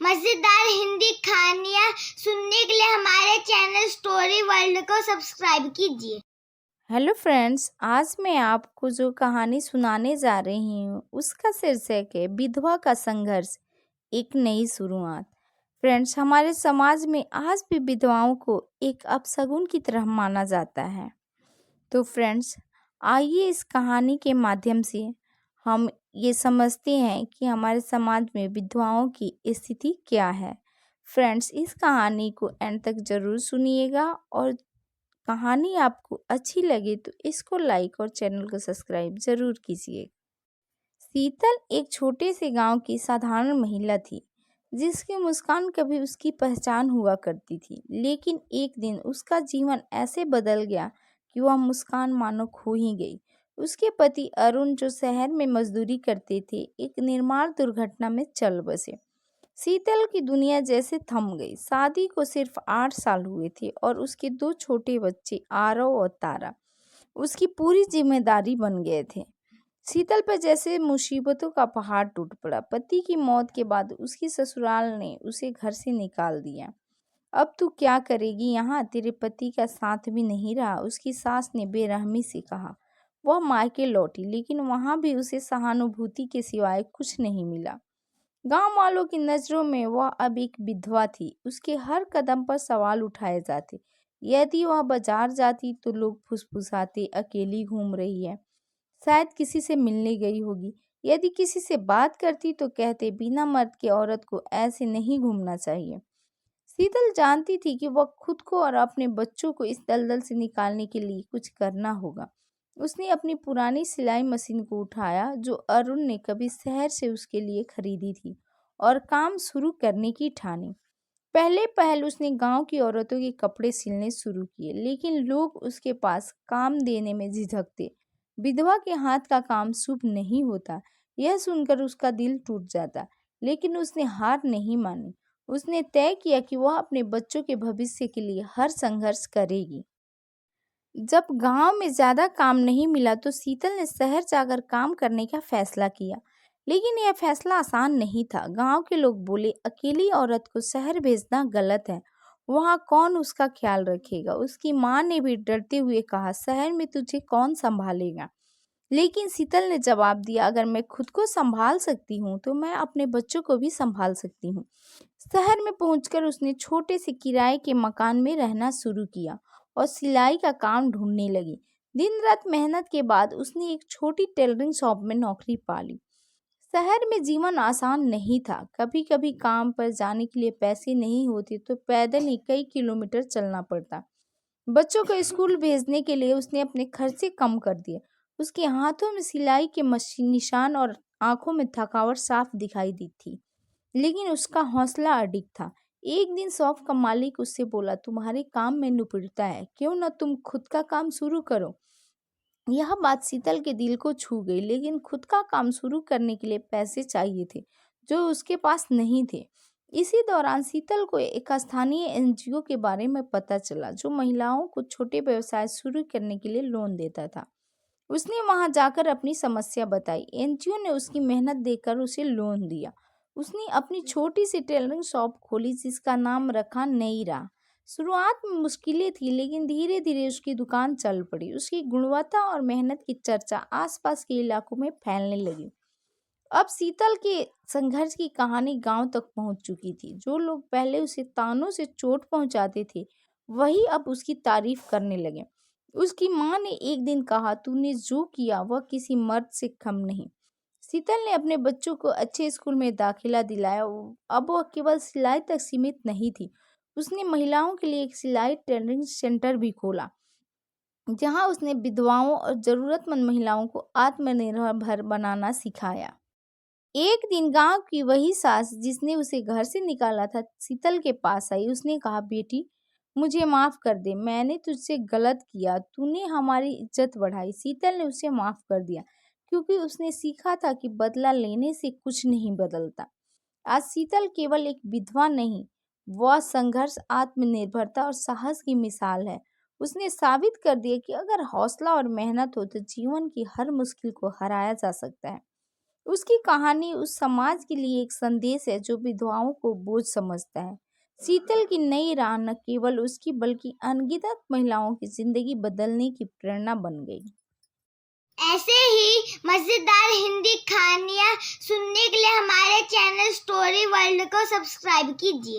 मजेदार हिंदी कहानियाँ सुनने के लिए हमारे चैनल स्टोरी वर्ल्ड को सब्सक्राइब कीजिए। हेलो फ्रेंड्स, आज मैं आपको जो कहानी सुनाने जा रही हूँ उसका शीर्षक है विधवा का संघर्ष, एक नई शुरुआत। फ्रेंड्स, हमारे समाज में आज भी विधवाओं को एक अपशगुन की तरह माना जाता है। तो फ्रेंड्स, आइए इस कहानी के माध्यम से हम ये समझते हैं कि हमारे समाज में विधवाओं की स्थिति क्या है। फ्रेंड्स, इस कहानी को एंड तक जरूर सुनिएगा और कहानी आपको अच्छी लगे तो इसको लाइक और चैनल को सब्सक्राइब जरूर कीजिए। शीतल एक छोटे से गांव की साधारण महिला थी जिसकी मुस्कान कभी उसकी पहचान हुआ करती थी, लेकिन एक दिन उसका जीवन ऐसे बदल गया कि वह मुस्कान मानो खो ही गई। उसके पति अरुण, जो शहर में मजदूरी करते थे, एक निर्माण दुर्घटना में चल बसे। शीतल की दुनिया जैसे थम गई। शादी को सिर्फ 8 साल हुए थे और उसके 2 छोटे बच्चे आरव और तारा उसकी पूरी जिम्मेदारी बन गए थे। शीतल पर जैसे मुसीबतों का पहाड़ टूट पड़ा। पति की मौत के बाद उसकी ससुराल ने उसे घर से निकाल दिया। अब तू क्या करेगी यहाँ? तेरे पति का साथ भी नहीं रहा, उसकी सास ने बेरहमी से कहा। वह मायके लौटी, लेकिन वहां भी उसे सहानुभूति के सिवाय कुछ नहीं मिला। गांव वालों की नजरों में वह अब एक विधवा थी। उसके हर कदम पर सवाल उठाए जाते। यदि वह बाजार जाती तो लोग फुसफुसाते, अकेली घूम रही है, शायद किसी से मिलने गई होगी। यदि किसी से बात करती तो कहते, बिना मर्द की औरत को ऐसे नहीं घूमना चाहिए। शीतल जानती थी कि वह खुद को और अपने बच्चों को इस दलदल से निकालने के लिए कुछ करना होगा। उसने अपनी पुरानी सिलाई मशीन को उठाया जो अरुण ने कभी शहर से उसके लिए खरीदी थी, और काम शुरू करने की ठानी। पहले पहल उसने गांव की औरतों के कपड़े सिलने शुरू किए, लेकिन लोग उसके पास काम देने में झिझकते। विधवा के हाथ का काम शुभ नहीं होता, यह सुनकर उसका दिल टूट जाता। लेकिन उसने हार नहीं मानी। उसने तय किया कि वह अपने बच्चों के भविष्य के लिए हर संघर्ष करेगी। जब गांव में ज्यादा काम नहीं मिला तो शीतल ने शहर जाकर काम करने का फैसला किया। लेकिन यह फैसला आसान नहीं था। गांव के लोग बोले, अकेली औरत को शहर भेजना गलत है, वहां कौन उसका ख्याल रखेगा। उसकी माँ ने भी डरते हुए कहा, शहर में तुझे कौन संभालेगा। लेकिन शीतल ने जवाब दिया, अगर मैं खुद को संभाल सकती हूँ तो मैं अपने बच्चों को भी संभाल सकती हूँ। शहर में पहुंचकर उसने छोटे से किराए के मकान में रहना शुरू किया और सिलाई का काम ढूंढने लगी। दिन रात मेहनत के बाद उसने एक छोटी टेलरिंग शॉप में नौकरी पा ली। शहर में जीवन आसान नहीं था। कभी कभी काम पर जाने के लिए पैसे नहीं होते तो पैदल ही कई किलोमीटर चलना पड़ता। बच्चों को स्कूल भेजने के लिए उसने अपने खर्चे कम कर दिए। उसके हाथों में सिलाई के मशीन निशान और आंखों में थकावट साफ दिखाई दी थी, लेकिन उसका हौसला अडिग था। एक दिन शॉप का मालिक उससे बोला, तुम्हारे काम में निपुणता है, क्यों न तुम खुद का काम शुरू करो। यह बात शीतल के दिल को छू गई, लेकिन खुद का काम शुरू करने के लिए पैसे चाहिए थे जो उसके पास नहीं थे। इसी दौरान शीतल को एक स्थानीय एनजीओ के बारे में पता चला जो महिलाओं को छोटे व्यवसाय शुरू करने के लिए लोन देता था। उसने वहां जाकर अपनी समस्या बताई। एनजीओ ने उसकी मेहनत देखकर उसे लोन दिया। उसने अपनी छोटी सी टेलरिंग शॉप खोली जिसका नाम रखा नई राह। शुरुआत में मुश्किलें थी, लेकिन धीरे धीरे उसकी दुकान चल पड़ी। उसकी गुणवत्ता और मेहनत की चर्चा आसपास के इलाकों में फैलने लगी। अब शीतल के संघर्ष की कहानी गांव तक पहुंच चुकी थी। जो लोग पहले उसे तानों से चोट पहुंचाते थे, वही अब उसकी तारीफ करने लगे। उसकी माँ ने एक दिन कहा, तूने जो किया वह किसी मर्द से कम नहीं। शीतल ने अपने बच्चों को अच्छे स्कूल में दाखिला दिलाया। अब वह केवल सिलाई तक सीमित नहीं थी। उसने महिलाओं के लिए एक सिलाई ट्रेनिंग सेंटर भी खोला, जहां उसने विधवाओं और जरूरतमंद महिलाओं को आत्मनिर्भर बनाना सिखाया। एक दिन गांव की वही सास जिसने उसे घर से निकाला था शीतल के पास आई। उसने कहा, बेटी मुझे माफ कर दे, मैंने तुझसे गलत किया, तूने हमारी इज्जत बढ़ाई। शीतल ने उसे माफ कर दिया क्योंकि उसने सीखा था कि बदला लेने से कुछ नहीं बदलता। आज शीतल केवल एक विधवा नहीं, वह संघर्ष, आत्मनिर्भरता और साहस की मिसाल है। उसने साबित कर दिया कि अगर हौसला और मेहनत हो तो जीवन की हर मुश्किल को हराया जा सकता है। उसकी कहानी उस समाज के लिए एक संदेश है जो विधवाओं को बोझ समझता है। शीतल की नई राह न केवल उसकी बल्कि अनगिनत महिलाओं की जिंदगी बदलने की प्रेरणा बन गई। ऐसे ही मजेदार हिंदी कहानियाँ सुनने के लिए हमारे चैनल स्टोरी वर्ल्ड को सब्सक्राइब कीजिए।